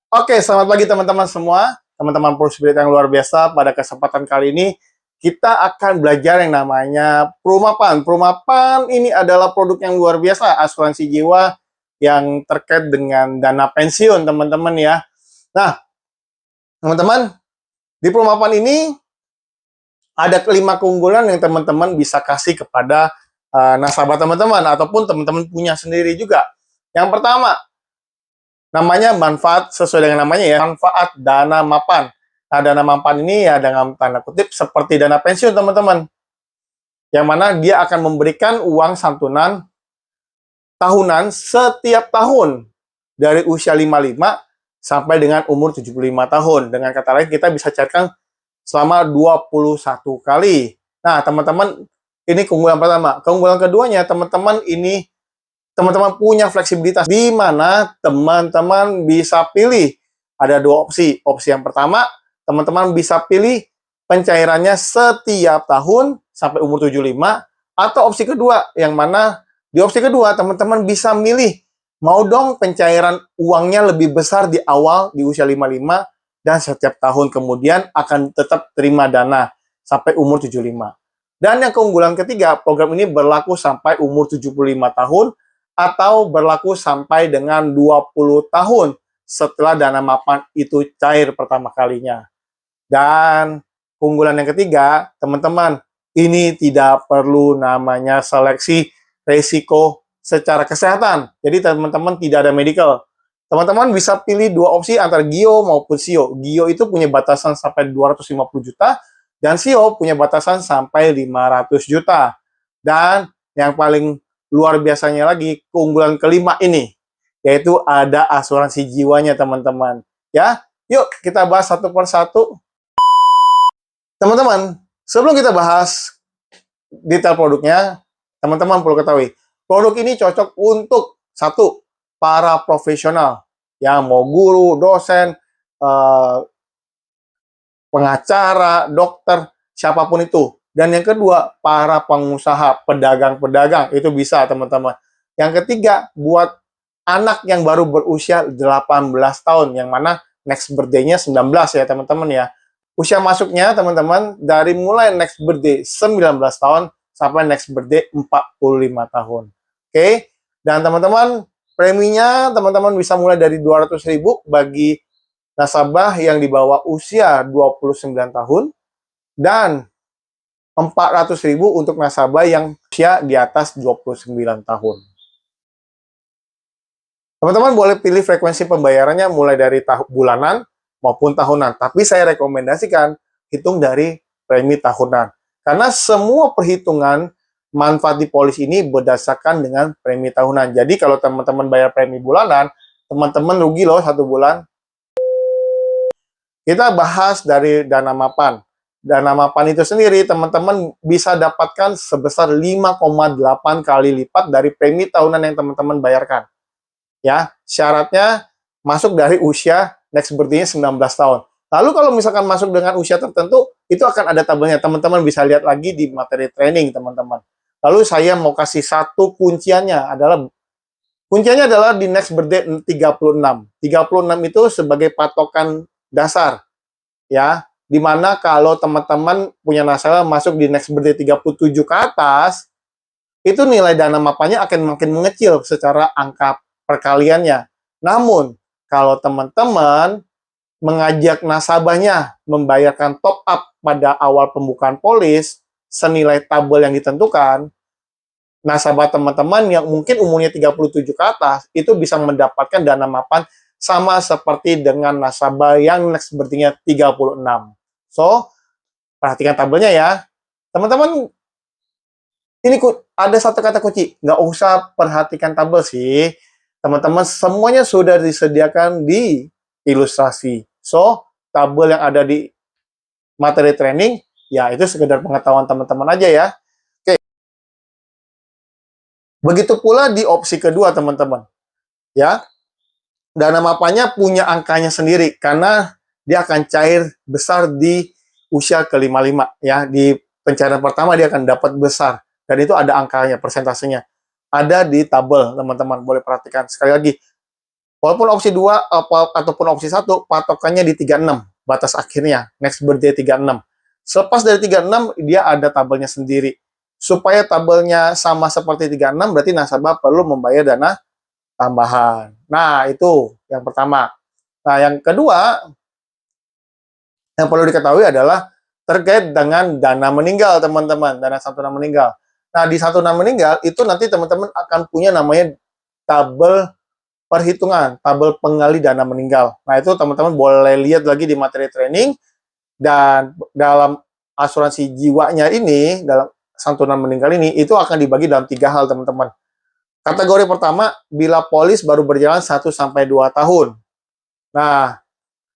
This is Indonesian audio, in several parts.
Oke, selamat pagi teman-teman semua. Teman-teman Pro Spirit yang luar biasa, pada kesempatan kali ini kita akan belajar yang namanya Prumapan. Prumapan ini adalah produk yang luar biasa, asuransi jiwa yang terkait dengan dana pensiun, teman-teman ya. Nah, teman-teman, di Prumapan ini ada kelima keunggulan yang teman-teman bisa kasih kepada nasabah teman-teman ataupun teman-teman punya sendiri juga. Yang pertama, namanya manfaat sesuai dengan namanya ya, manfaat dana mapan. Nah, dana mapan ini ya dengan tanda kutip seperti dana pensiun teman-teman. Yang mana dia akan memberikan uang santunan tahunan setiap tahun dari usia 55 sampai dengan umur 75 tahun. Dengan kata lain kita bisa cairkan selama 21 kali. Nah, teman-teman, ini keunggulan pertama. Keunggulan keduanya, teman-teman, ini teman-teman punya fleksibilitas di mana teman-teman bisa pilih ada dua opsi. Opsi yang pertama, teman-teman bisa pilih pencairannya setiap tahun sampai umur 75, atau opsi kedua yang mana di opsi kedua teman-teman bisa milih mau dong pencairan uangnya lebih besar di awal di usia 55 dan setiap tahun kemudian akan tetap terima dana sampai umur 75. Dan yang keunggulan ketiga, program ini berlaku sampai umur 75 tahun atau berlaku sampai dengan 20 tahun setelah dana mapan itu cair pertama kalinya. Dan keunggulan yang ketiga, teman-teman, ini tidak perlu namanya seleksi risiko secara kesehatan. Jadi teman-teman tidak ada medical. Teman-teman bisa pilih dua opsi antara GIO maupun SIO. GIO itu punya batasan sampai 250 juta dan SIO punya batasan sampai 500 juta. Dan yang paling luar biasanya lagi, keunggulan kelima ini, yaitu ada asuransi jiwanya, teman-teman. Ya, yuk kita bahas satu persatu. Teman-teman, sebelum kita bahas detail produknya, teman-teman perlu ketahui, produk ini cocok untuk satu, para profesional, ya mau guru, dosen, pengacara, dokter, siapapun itu. Dan yang kedua, para pengusaha, pedagang-pedagang, itu bisa teman-teman. Yang ketiga, buat anak yang baru berusia 18 tahun, yang mana next birthday-nya 19 ya teman-teman ya. Usia masuknya teman-teman dari mulai next birthday 19 tahun sampai next birthday 45 tahun. Oke, dan teman-teman preminya teman-teman bisa mulai dari 200.000 bagi nasabah yang di bawah usia 29 tahun dan 400.000 untuk nasabah yang usia di atas 29 tahun. Teman-teman boleh pilih frekuensi pembayarannya mulai dari bulanan maupun tahunan. Tapi saya rekomendasikan hitung dari premi tahunan. Karena semua perhitungan manfaat di polis ini berdasarkan dengan premi tahunan. Jadi kalau teman-teman bayar premi bulanan, teman-teman rugi loh satu bulan. Kita bahas dari dana mapan. Dana mapan itu sendiri teman-teman bisa dapatkan sebesar 5,8 kali lipat dari premi tahunan yang teman-teman bayarkan. Ya, syaratnya masuk dari usia next birthday-nya 19 tahun. Lalu kalau misalkan masuk dengan usia tertentu, itu akan ada tabelnya. Teman-teman bisa lihat lagi di materi training, teman-teman. Lalu saya mau kasih satu kunciannya adalah di next birthday 36. 36 itu sebagai patokan dasar, ya. Dimana kalau teman-teman punya nasabah masuk di next birthday 37 ke atas, itu nilai dana mapannya akan makin mengecil secara angka perkaliannya. Namun, kalau teman-teman mengajak nasabahnya membayarkan top up pada awal pembukaan polis senilai tabel yang ditentukan, nasabah teman-teman yang mungkin umurnya 37 ke atas itu bisa mendapatkan dana mapan sama seperti dengan nasabah yang next birthday-nya 36. So, perhatikan tabelnya ya. Teman-teman, ini ada satu kata kunci, nggak usah perhatikan tabel sih. Teman-teman, semuanya sudah disediakan di ilustrasi. So, tabel yang ada di materi training, ya itu sekedar pengetahuan teman-teman aja ya. Oke. Begitu pula di opsi kedua, teman-teman. Ya, dana mapannya punya angkanya sendiri, karena dia akan cair besar di usia ke-55. Ya, di pencairan pertama dia akan dapat besar. Dan itu ada angkanya, persentasenya. Ada di tabel, teman-teman. Boleh perhatikan. Sekali lagi, Walaupun opsi 2 ataupun opsi 1 patokannya di 36, batas akhirnya next birthday 36. Selepas dari 36 dia ada tabelnya sendiri. Supaya tabelnya sama seperti 36 berarti nasabah perlu membayar dana tambahan. Nah, itu yang pertama. Nah, yang kedua yang perlu diketahui adalah terkait dengan dana meninggal, teman-teman, dana santunan meninggal. Nah, di santunan meninggal itu nanti teman-teman akan punya namanya tabel perhitungan, tabel penggali dana meninggal. Nah, itu teman-teman boleh lihat lagi di materi training. Dan dalam asuransi jiwanya ini, dalam santunan meninggal ini, itu akan dibagi dalam 3 hal, teman-teman. Kategori pertama, bila polis baru berjalan 1-2 tahun. Nah,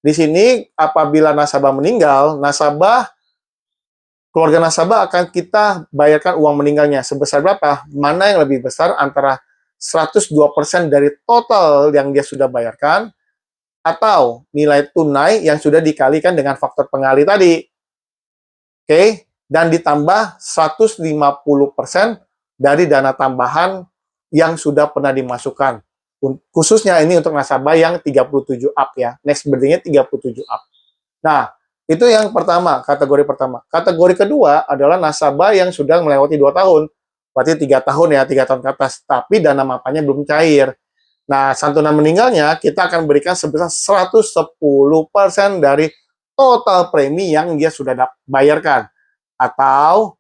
di sini apabila nasabah meninggal, keluarga nasabah akan kita bayarkan uang meninggalnya. Sebesar berapa? Mana yang lebih besar antara 102% dari total yang dia sudah bayarkan, atau nilai tunai yang sudah dikalikan dengan faktor pengali tadi. Oke, dan ditambah 150% dari dana tambahan yang sudah pernah dimasukkan. Khususnya ini untuk nasabah yang 37 up ya. Next birthday-nya 37 up. Nah, itu yang pertama, kategori pertama. Kategori kedua adalah nasabah yang sudah melewati 2 tahun. Berarti 3 tahun ya, 3 tahun ke atas. Tapi dana mapannya belum cair. Nah, santunan meninggalnya kita akan berikan sebesar 110% dari total premi yang dia sudah bayarkan. Atau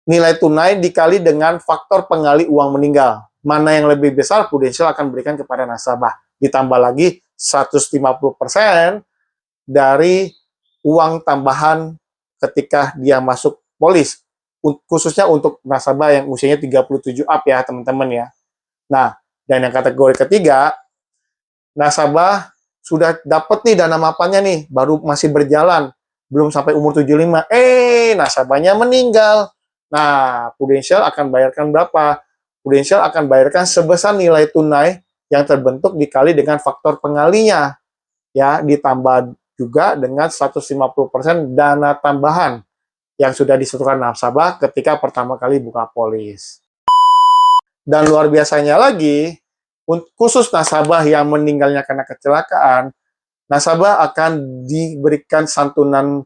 nilai tunai dikali dengan faktor penggali uang meninggal. Mana yang lebih besar, Prudential akan berikan kepada nasabah. Ditambah lagi 150% dari uang tambahan ketika dia masuk polis. Khususnya untuk nasabah yang usianya 37 up ya, teman-teman ya. Nah, dan yang kategori ketiga, nasabah sudah dapat nih dana mapannya nih, baru masih berjalan, belum sampai umur 75. Nasabahnya meninggal. Nah, Prudential akan bayarkan berapa? Prudential akan bayarkan sebesar nilai tunai yang terbentuk dikali dengan faktor pengalinya. Ya, ditambah juga dengan 150% dana tambahan yang sudah disetokan nasabah ketika pertama kali buka polis. Dan luar biasanya lagi, khusus nasabah yang meninggalnya karena kecelakaan, nasabah akan diberikan santunan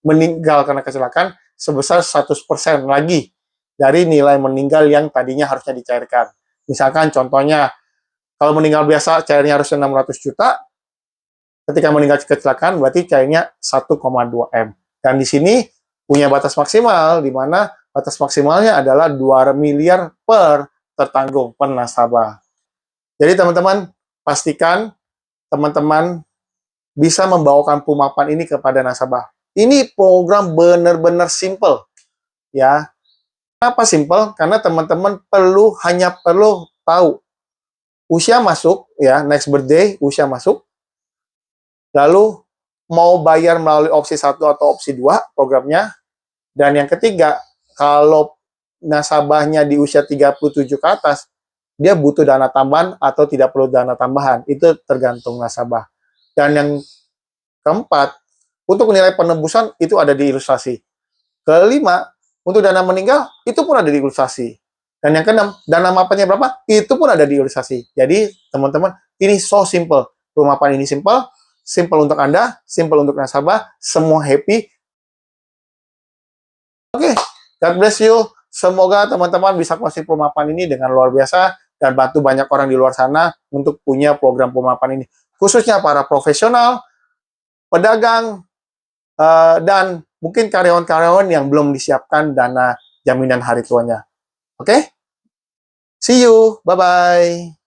meninggal karena kecelakaan sebesar 100% lagi dari nilai meninggal yang tadinya harusnya dicairkan. Misalkan contohnya, kalau meninggal biasa cairnya harusnya 600 juta, ketika meninggal kecelakaan berarti cairnya 1,2 M. Dan di sini punya batas maksimal, di mana batas maksimalnya adalah 2 miliar per tertanggung per nasabah. Jadi teman-teman, pastikan teman-teman bisa membawakan Pumapan ini kepada nasabah. Ini program benar-benar simple, ya. Kenapa simple? Karena teman-teman hanya perlu tahu usia masuk, ya, next birthday, usia masuk, lalu mau bayar melalui opsi 1 atau opsi 2 programnya, dan yang ketiga, kalau nasabahnya di usia 37 ke atas, dia butuh dana tambahan atau tidak perlu dana tambahan. Itu tergantung nasabah. Dan yang keempat, untuk nilai penebusan itu ada di ilustrasi. Kelima, untuk dana meninggal itu pun ada di ilustrasi. Dan yang keenam, dana mapannya berapa? Itu pun ada di ilustrasi. Jadi, teman-teman, ini so simple. Perumapan ini simple, simple untuk Anda, simple untuk nasabah, semua happy. Oke, God bless you. Semoga teman-teman bisa closing Pumapan ini dengan luar biasa dan bantu banyak orang di luar sana untuk punya program Pumapan ini. Khususnya para profesional, pedagang, dan mungkin karyawan-karyawan yang belum disiapkan dana jaminan hari tuanya. Oke? See you. Bye-bye.